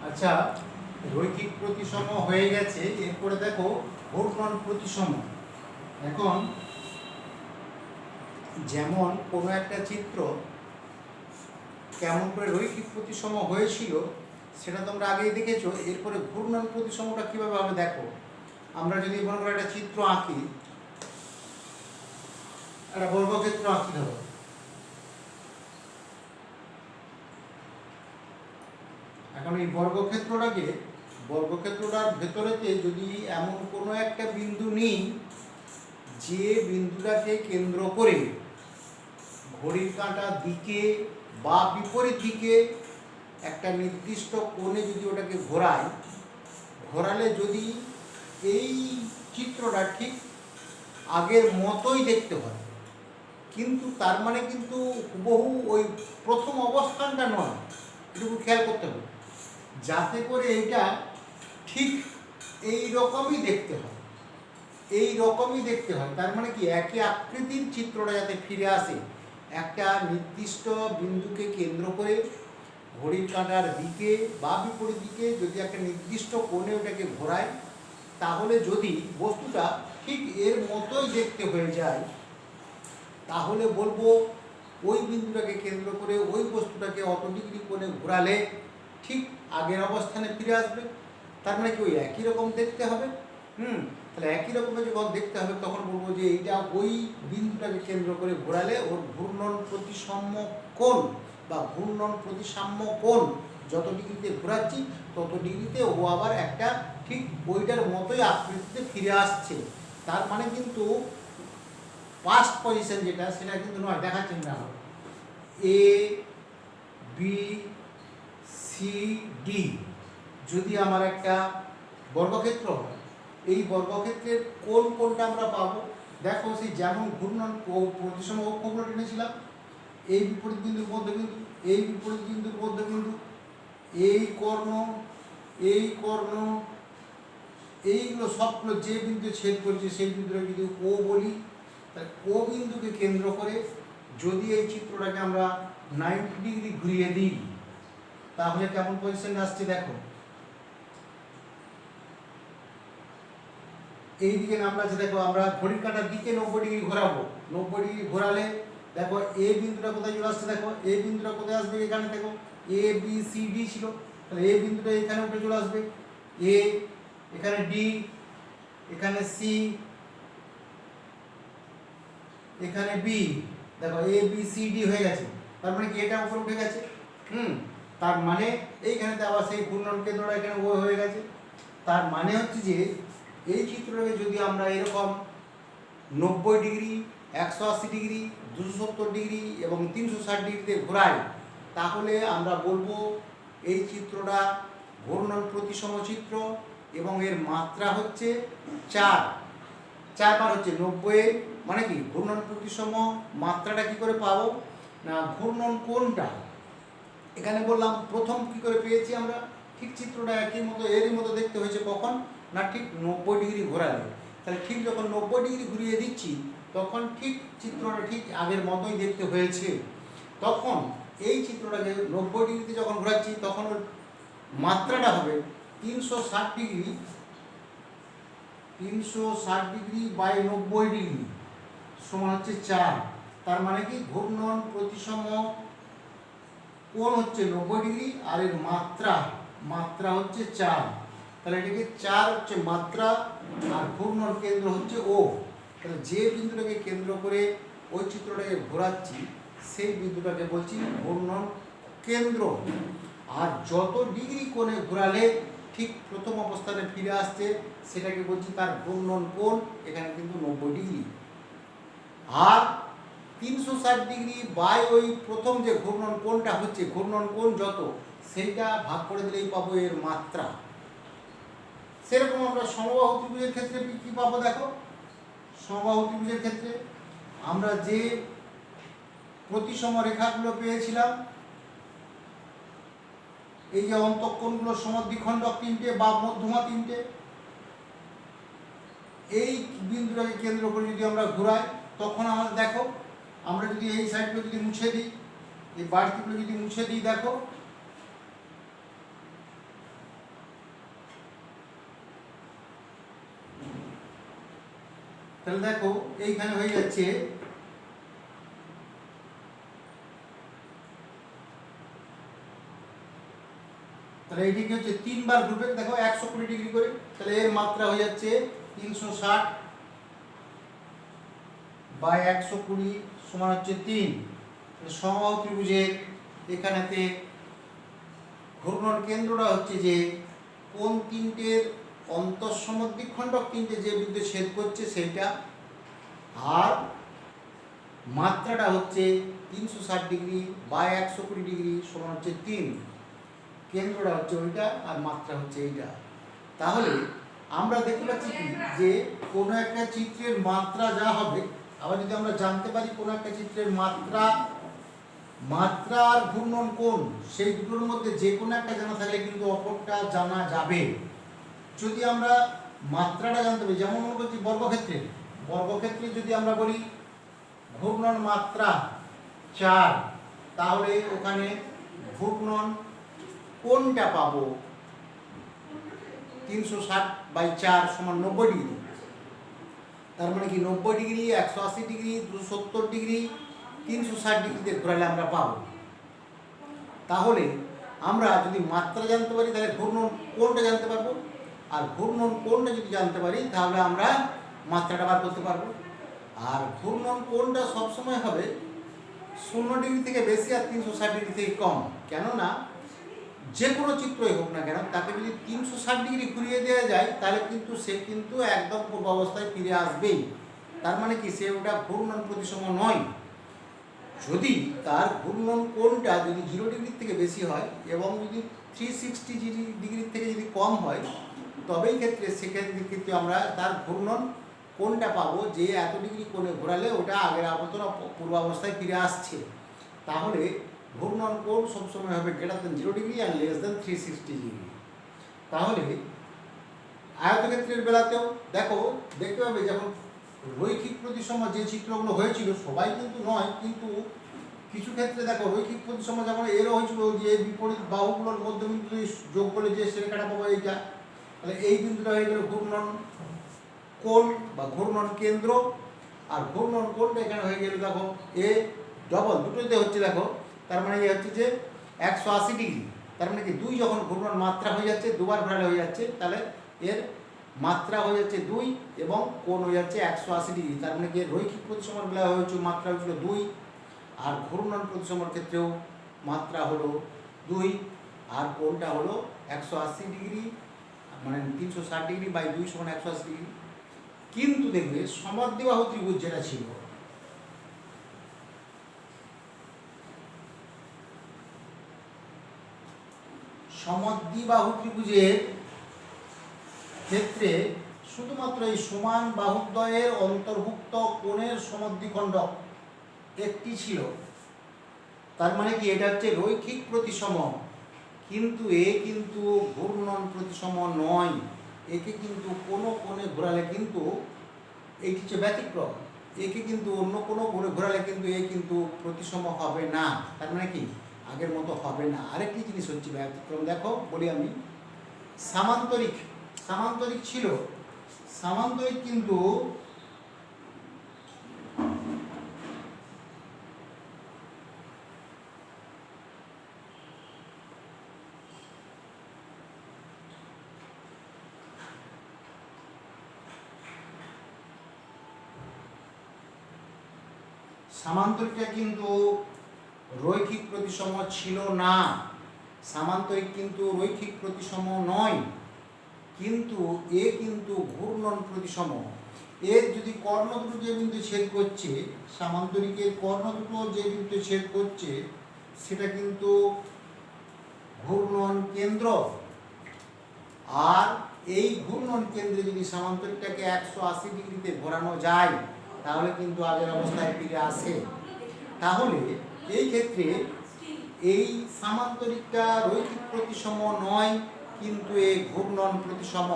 আচ্ছা, রৈখিক প্রতিসম হয়ে গেছে, এরপরে দেখো ঘূর্ণন প্রতিসম। এখন যেমন কোনো একটা চিত্র কেমন করে রৈখিক প্রতিসম হয়েছিল সেটা তোমরা আগেই দেখেছো। এরপরে ঘূর্ণন প্রতিসমটা কীভাবে হবে দেখো। আমরা যদি মনে করো একটা চিত্র আঁকি, একটা বর্গক্ষেত্র আঁকি ধরো, এখন এই বর্গক্ষেত্রটার ভেতরেতে যদি এমন কোনো একটা বিন্দু নিই যে বিন্দুটাকে কেন্দ্র করে ঘড়ির কাঁটার দিকে বা বিপরীত দিকে একটা নির্দিষ্ট কোণে যদি ওটাকে ঘোরালে যদি এই চিত্রটা ঠিক আগের মতোই দেখতে হয়, কিন্তু তার মানে কিন্তু হুবহু ওই প্রথম অবস্থানটা নয়, এটুকু খেয়াল করতে হবে, যাতে করে এইটা ঠিক এই রকমই দেখতে হয়, তার মানে কি একই আকৃতির চিত্রটা যাতে ফিরে আসে। একটা নির্দিষ্ট বিন্দুকে কেন্দ্র করে ঘড়ির কাঁটার দিকে বা বিপরীত দিকে যদি একটা নির্দিষ্ট কোণে ওটাকে ঘোরায়, তাহলে যদি বস্তুটা ঠিক এর মতোই দেখতে হয়ে যায়, তাহলে বলবো ওই বিন্দুটাকে কেন্দ্র করে ওই বস্তুটাকে অত ডিগ্রি কোণে ঘোরালে ঠিক আগের অবস্থানে ফিরে আসবে। তার মানে কি ওই একই রকম দেখতে হবে। তাহলে একই রকমের যখন দেখতে হবে তখন বলবো যে এইটা ওই বিন্দুটাকে কেন্দ্র করে ঘোরালে ওর ঘূর্ণন প্রতিসাম্য কোণ বা ঘূর্ণন প্রতিসাম্য কোণ যত ডিগ্রিতে ঘোরাচ্ছি তত ডিগ্রিতে ও আবার একটা ঠিক ওইটার মতোই আকৃতিতে ফিরে আসছে। তার মানে কিন্তু ফার্স্ট পজিশন যেটা সেটা কিন্তু নয়, দেখাচ্ছি না। এ বি সি ডি যদি আমার একটা বর্গক্ষেত্র হয়, এই বর্গক্ষেত্রের কোণটা আমরা পাবো। দেখো সেই যেমন ঘূর্ণন প্রতিসম অক্ষগুলো টেনেছিলাম, এই বিপরীত বিন্দুর মধ্যবিন্দু, এই বিপরীত বিন্দুর মধ্যবিন্দু, এই কর্ণ, এইগুলো সবগুলো যে বিন্দু ছেদ করেছে সেই বিন্দুটা যদি ও বলি, তাহলে ও বিন্দুকে কেন্দ্র করে যদি এই চিত্রটাকে আমরা 90 ডিগ্রি ঘুরিয়ে দিই তাহলে কেমন পজিশন আসছে দেখো। এই দিকে নামটা আছে দেখো, আমরা ঘড়ির কাঁটার দিকে 90 ডিগ্রি ঘোরাবো, 90 ডিগ্রি ঘোরালে দেখো এ বিন্দুটা কোথায় চলে আসছে, দেখো এ বিন্দুটা কোথায় আসবে, এখানে দেখো এ বি সি ডি ছিল, তাহলে এ বিন্দুটা এখানে উঠে চলে আসবে, এ এখানে ডি এখানে সি এখানে বি, দেখো এ বি সি ডি হয়ে গেছে। তার মানে কি এটা উপরে উঠে গেছে। তার মানে এইখানেতে আবার সেই ঘূর্ণন কেন্দ্রটা এখানে ও হয়ে গেছে। তার মানে হচ্ছে যে এই চিত্রটাকে যদি আমরা এরকম 90 ডিগ্রি, 180 ডিগ্রি, 270 ডিগ্রি এবং 360 ডিগ্রিতে ঘোরাই, তাহলে আমরা বলবো এই চিত্রটা ঘূর্ণন প্রতিসম চিত্র এবং এর মাত্রা হচ্ছে 4 বার হচ্ছে 90। মানে কি ঘূর্ণন প্রতিসম মাত্রাটা কি করে পাবো না, ঘূর্ণন কোণটা এখানে বললাম প্রথম কি করে পেয়েছি আমরা, ঠিক চিত্রটা একই মতো এরই মতো দেখতে হয়েছে কখন না, ঠিক 90 ডিগ্রি ঘোরালে। তাহলে ঠিক যখন 90 ডিগ্রি ঘুরিয়ে দিচ্ছি তখন ঠিক চিত্রটা ঠিক আগের মতোই দেখতে হয়েছে। তখন এই চিত্রটাকে 90 ডিগ্রিতে যখন ঘোরাচ্ছি তখন ওর মাত্রাটা হবে 360 ডিগ্রি, 360 ডিগ্রি বাই 90 ডিগ্রি সমান হচ্ছে 4। তার মানে কি ঘূর্ণন প্রতিসম কোণ হচ্ছে 90 ডিগ্রি আর এর মাত্রা হচ্ছে 4। তাহলে এটাকে 4 হচ্ছে মাত্রা আর ঘূর্ণন কেন্দ্র হচ্ছে ও। তাহলে যে বিন্দুটাকে কেন্দ্র করে ওই চিত্রটাকে ঘোরাচ্ছি সেই বিন্দুটাকে বলছি ঘূর্ণন কেন্দ্র। আর যত ডিগ্রি কোণে ঘোরালে ঠিক প্রথম অবস্থানে ফিরে আসছে সেটাকে বলছি তার ঘূর্ণন কোণ, এখানে কিন্তু 90 ডিগ্রি। আর 360 ডিগ্রি বাই ওই প্রথম যে ঘূর্ণন কোণটা হচ্ছে, ঘূর্ণন কোণ যত সেইটা ভাগ করে দিলেই পাবো এর মাত্রা। সেরকম আমরা সমবাহু ত্রিভুজের ক্ষেত্রে কি পাবো দেখো। সমবাহু ত্রিভুজের ক্ষেত্রে আমরা যে প্রতিসম রেখাগুলো পেয়েছিলাম, এই যে অন্তঃকোণগুলো সমদ্বিখণ্ডক 3টে বা মধ্যমা 3টে, এই বিন্দুটাকে কেন্দ্র করে যদি আমরা ঘোরাই তখন আমাদের দেখো, আমরা যদি এই সাইডগুলো যদি মুছে দিই, এই বাড়তিগুলো যদি মুছে দিই, দেখো তাহলে দেখো এইখানে হয়ে যাচ্ছে তাহলে এইদিকে হচ্ছে 3 বার ঘুরবে, দেখো 120 ডিগ্রি করে, তাহলে এর মাত্রা হয়ে যাচ্ছে 360 বাই 120 সমান হচ্ছে 3। সমবাহু ত্রিভুজের এখানেতে ঘূর্ণন কেন্দ্রটা হচ্ছে যে কোন তিনটের অন্তঃসমদ্বিখণ্ডক তিনটে যে বিন্দু ছেদ করছে সেইটা, আর মাত্রাটা হচ্ছে 360 ডিগ্রি বাই 120 ডিগ্রি সমান হচ্ছে 3। কেন্দ্রটা হচ্ছে ওইটা আর মাত্রা হচ্ছে এইটা। তাহলে আমরা দেখতে পাচ্ছি কি যে কোনো একটা চিত্রের মাত্রা যা হবে, আবার যদি আমরা জানতে পারি কোনো একটা চিত্রের মাত্রা আর ঘূর্ণন কোণ, সেই দুটোর মধ্যে যে কোনো একটা জানা থাকলে কিন্তু অপরটা জানা যাবে। যদি আমরা মাত্রাটা জানতে পারি, যেমন মনে করছি বর্গক্ষেত্রে যদি আমরা বলি ঘূর্ণন মাত্রা 4, তাহলে ওখানে ঘূর্ণন কোণটা পাবো 360 বাই 4 সমান 90 ডিগ্রি। তার মানে কি 90 ডিগ্রি, 180 ডিগ্রি, 270 ডিগ্রি, 360 ডিগ্রিতে ঘোরালে আমরা পাবো। তাহলে আমরা যদি মাত্রা জানতে পারি তাহলে ঘূর্ণন কোণটা জানতে পারবো, আর ঘূর্ণন কোণটা যদি জানতে পারি তাহলে আমরা মাত্রাটা বার করতে পারবো। আর ঘূর্ণন কোণটা সবসময় হবে 0 ডিগ্রি থেকে বেশি আর 360 ডিগ্রি থেকে কম। কেননা যে কোনো চিত্রই হোক না কেন তাকে যদি 360 ডিগ্রি ঘুরিয়ে দেওয়া যায় তাহলে কিন্তু সে কিন্তু একদম পূর্বাবস্থায় ফিরে আসবেই। তার মানে কি সে ওটা ঘূর্ণন প্রতিসম নয়। যদি তার ঘূর্ণন কোণটা যদি 0 ডিগ্রির থেকে বেশি হয় এবং যদি 360 ডিগ্রির থেকে যদি কম হয়, তবেই সেক্ষেত্রে আমরা তার ঘূর্ণন কোণটা পাবো যে এত ডিগ্রি কোণে ঘোরালে ওটা আগের আবর্তন পূর্বাবস্থায় ফিরে আসছে। তাহলে ঘূর্ণন কোণ সবসময় হবে greater than 0 degree and less than 360 degree. তাহলে আয়তক্ষেত্রের বেলাতেও দেখতে পাবে যখন রৈখিক প্রতিসম যে চিত্রগুলো হয়েছিল, সবাই কিন্তু নয়, কিন্তু কিছু ক্ষেত্রে দেখো রৈখিক প্রতিসম যেমন এরও হয়েছিল যে বিপরীত বাহুগুলোর মধ্যবিন্দু যোগ করলে যে রেখাটা পাবো এইটা, তাহলে এই বিন্দুটা হয়ে গেল ঘূর্ণন কোণ বা ঘূর্ণন কেন্দ্র। আর ঘূর্ণন কোণটা এখানে হয়ে গেল দেখো এ ডবল দুটোতে হচ্ছে, দেখো তার মানে এই হচ্ছে যে 180 ডিগ্রি। তার মানে কি 2 যখন ঘূর্ণন মাত্রা হয়ে যাচ্ছে, দুবার ঘোরালে হয়ে যাচ্ছে, তাহলে এর মাত্রা হয়ে যাচ্ছে 2 এবং কোণ হয়ে যাচ্ছে 180 ডিগ্রি। তার মানে কি রৈখিক প্রতিসমর বেলা হয়েছে মাত্রা হয়েছিল 2, আর ঘূর্ণন প্রতিসমর ক্ষেত্রেও মাত্রা হলো 2 আর কোণটা হলো 180 ডিগ্রি, মানে 360 ডিগ্রি বাই 2 সমান 180 ডিগ্রি। কিন্তু দেখবে সমদ্বিবাহু ত্রিভুজ যেটা ছিল, সমদ্বিবাহু ত্রিভুজের ক্ষেত্রে শুধুমাত্র এই সমান বাহুদ্বয়ের অন্তর্ভুক্ত কোণের সমদ্বিখণ্ডক একটি ছিল। তার মানে কি এটা হচ্ছে রৈখিক প্রতিসম, কিন্তু এ কিন্তু ঘূর্ণন প্রতিসম নয়। একে কিন্তু কোনো কোণে ঘোরালে কিন্তু এইটি হচ্ছে ব্যতিক্রম, একে কিন্তু অন্য কোনো কোণে ঘোরালে কিন্তু এ কিন্তু প্রতিসম হবে না। তার মানে কি আগের মতো হবে না। আরেকটি জিনিস হচ্ছে ব্যতিক্রম, দেখো বলি আমি, সামান্তরিক ছিল, সামান্তরিক কিন্তু সামান্তরিকটা কিন্তু রৈখিক প্রতিসম ছিল না। সামান্তরিক কিন্তু রৈখিক প্রতিসম নয়, কিন্তু এ কিন্তু ঘূর্ণন প্রতিসম। এর যদি কর্ণ দুটো যে বিন্দু ছেদ করছে, সামান্তরিকের কর্ণ দুটো যে বিন্দু ছেদ করছে সেটা কিন্তু ঘূর্ণন কেন্দ্র। আর এই ঘূর্ণন কেন্দ্রে যদি সামান্তরিকটাকে 180 ডিগ্রিতে ঘোরানো যায় তাহলে কিন্তু আগের অবস্থায় ফিরে আসে। তাহলে এই ক্ষেত্রে এই সামান্তরিকটা রৈখিক প্রতিসম নয়, কিন্তু এই ঘূর্ণন প্রতিসম।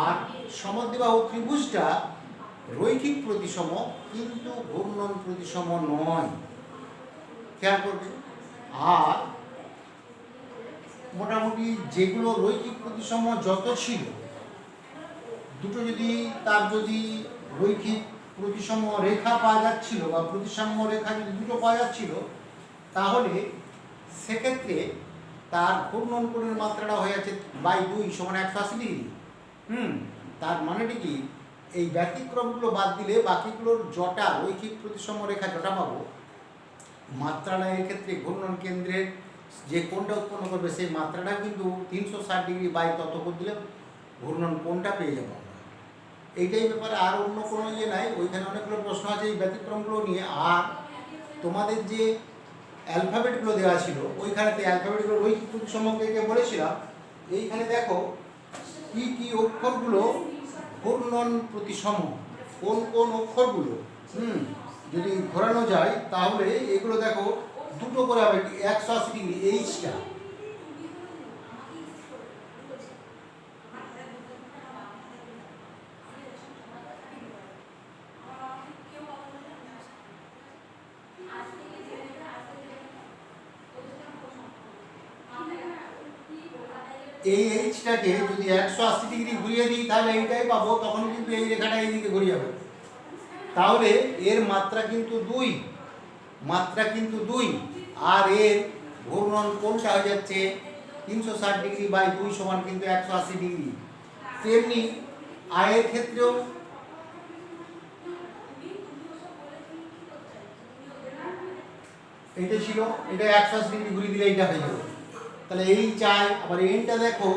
আর সমদ্বিবাহু ত্রিভুজটা রৈখিক প্রতিসম কিন্তু ঘূর্ণন প্রতিসম নয়, খেয়াল করবে। আর মোটামুটি যেগুলো রৈখিক প্রতিসম যত ছিল 2 দুটো যদি তার যদি রৈখিক প্রতিসম রেখা পাওয়া যাচ্ছিল বা প্রতিসাম্য রেখা যদি দুটো পাওয়া যাচ্ছিল, তাহলে সেক্ষেত্রে তার ঘূর্ণন কোণের মাত্রাটা হয়ে যাচ্ছে বাই 2 সমান 180 ডিগ্রি। তার মানেটা কি, এই ব্যতিক্রমগুলো বাদ দিলে বাকিগুলোর জটা রৈখিক প্রতিসম রেখা জটা পাবো। মাত্রাটা এক্ষেত্রে ঘূর্ণন কেন্দ্রের যে কোণটা উৎপন্ন করবে সেই মাত্রাটা কিন্তু 360 ডিগ্রি বাই তত করে দিলে ঘূর্ণন কোণটা পেয়ে যাবো আমরা। এইটাই ব্যাপারে, আর অন্য কোনো ইয়ে নাই। ওইখানে অনেকগুলো প্রশ্ন আছে এই ব্যতিক্রমগুলো নিয়ে। আর তোমাদের যে অ্যালফাবেটগুলো দেওয়া ছিল ওইখানেতে অ্যালফাবেটগুলো রৈখিক প্রতিসমকে বলেছিলাম। এইখানে দেখো কি কি অক্ষরগুলো ঘূর্ণন প্রতিসম, কোন কোন অক্ষরগুলো যদি ঘোরানো যায় তাহলে এগুলো দেখো দুটো করে হবে 180 ডিগ্রি। এইচটা এই এইচটাকে যদি 180 ডিগ্রি ঘুরিয়ে দিই তাহলে এইটাই পাবো, তখন কিন্তু এই রেখাটা এইদিকে ঘুরে যাবে। তাহলে এর মাত্রা কিন্তু 2, মাত্রা কিন্তু 2, আর এর ঘূর্ণন কোণটা হয়ে যাচ্ছে 360 ডিগ্রি বাই 2 সমান কিন্তু 180 ডিগ্রি। তেমনি আয়ের ক্ষেত্রেও এইটা ছিল, এটা 180 ডিগ্রি ঘুরিয়ে দিলে এইটা হয়ে যাবে। তাহলে এই চাই। আবার এনটা দেখো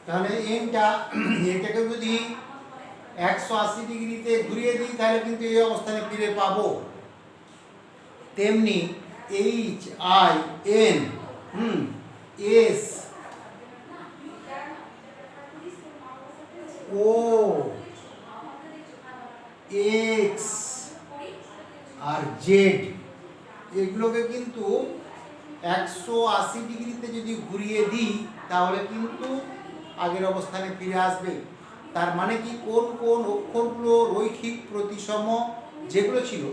তাহলে এটাকে যদি 180 ডিগ্রিতে ঘুরিয়ে দিই তাহলে কিন্তু এই অবস্থানে ফিরে পাবো। তেমনি H I N S O X আর জেড এগুলোকে কিন্তু 180 ডিগ্রিতে যদি ঘুরিয়ে দিই তাহলে কিন্তু আগের অবস্থানে ফিরে আসবে। তার মানে কি, কোন কোন অক্ষরগুলো রৈখিক প্রতিসম যেগুলো ছিল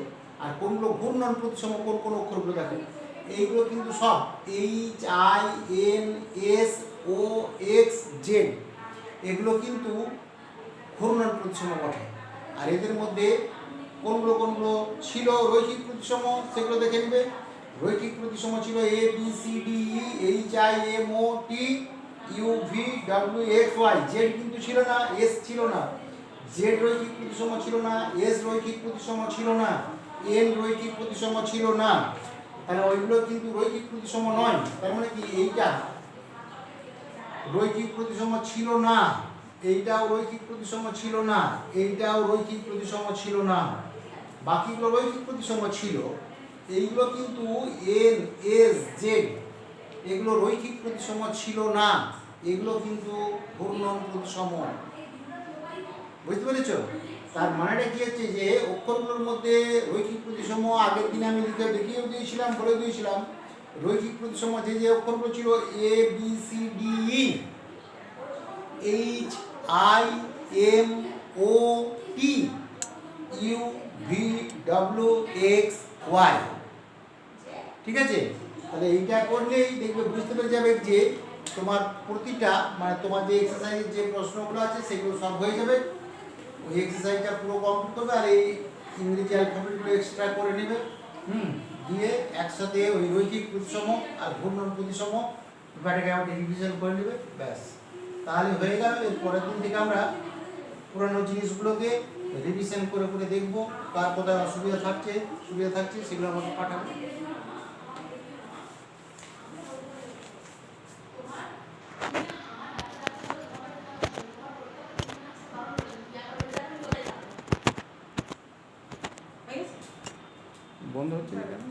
আর কোনগুলো ঘূর্ণন প্রতিসম কোন কোন অক্ষরগুলো দেখো, এইগুলো কিন্তু সব H I N S O X Z এগুলো কিন্তু ঘূর্ণন প্রতিসম বটে। আর এদের মধ্যে কোনগুলো কোনগুলো ছিল রৈখিক প্রতিসম সেগুলো দেখে নেবে। রৈখিক প্রতিসম ছিল A B C D E H I M O T U V W X Y. Z কিন্তু ছিল না, এস ছিল না, জেড রৈখিক প্রতিসম ছিল না, এস রৈখিক প্রতিসম ছিল না, এন রৈখিক প্রতিসম ছিল না। তাহলে ওইগুলো কিন্তু রৈখিক প্রতিসম নয়। তার মানে কি, এইটা রৈখিক প্রতিসম ছিল না, এইটাও রৈখিক প্রতিসম ছিল না, এইটাও রৈখিক প্রতিসম ছিল না, বাকিগুলো রৈখিক প্রতিসম ছিল। এইগুলো কিন্তু এন এস জেড এগুলো রৈখিক প্রতিসম ছিল না, এগুলো কিন্তু ঘূর্ণন প্রতিসম। বুঝতে পেরেছ? তার মানেটা কি হচ্ছে যে অক্ষরগুলোর মধ্যে রৈখিক প্রতিসম আগের দিনে আমি দেখিয়েও দিয়েছিলাম, বলে দিয়েছিলাম। রৈখিক প্রতিসম যে যে অক্ষরগুলো ছিল A B C D E H I M O T U V W X Y. ঠিক আছে? তাহলে এইটা করলেই দেখবে, বুঝতে পেরে যাবে যে তোমার প্রতিটা মানে তোমার যে এক্সারসাইজের যে প্রশ্নগুলো আছে সেগুলো সব হয়ে যাবে। ওই এক্সারসাইজটা পুরো কমপ্লিট করবে আর এই ইংরেজি অ্যালফাবেটগুলো এক্সট্রা করে নেবে। দিয়ে একসাথে ওই রৈখিক প্রতিসম আর ঘূর্ণন প্রতিসম ব্যাপারটাকে আমাকে রিভিশন করে নেবে, ব্যাস তাহলে হয়ে গেল। এর পরের দিন থেকে আমরা পুরানো জিনিসগুলোকে রিভিশন করে করে দেখবো, কার কোথায় অসুবিধা থাকছে সেগুলো আমাকে পাঠাবে। বন্ধ হচ্ছে না কেন?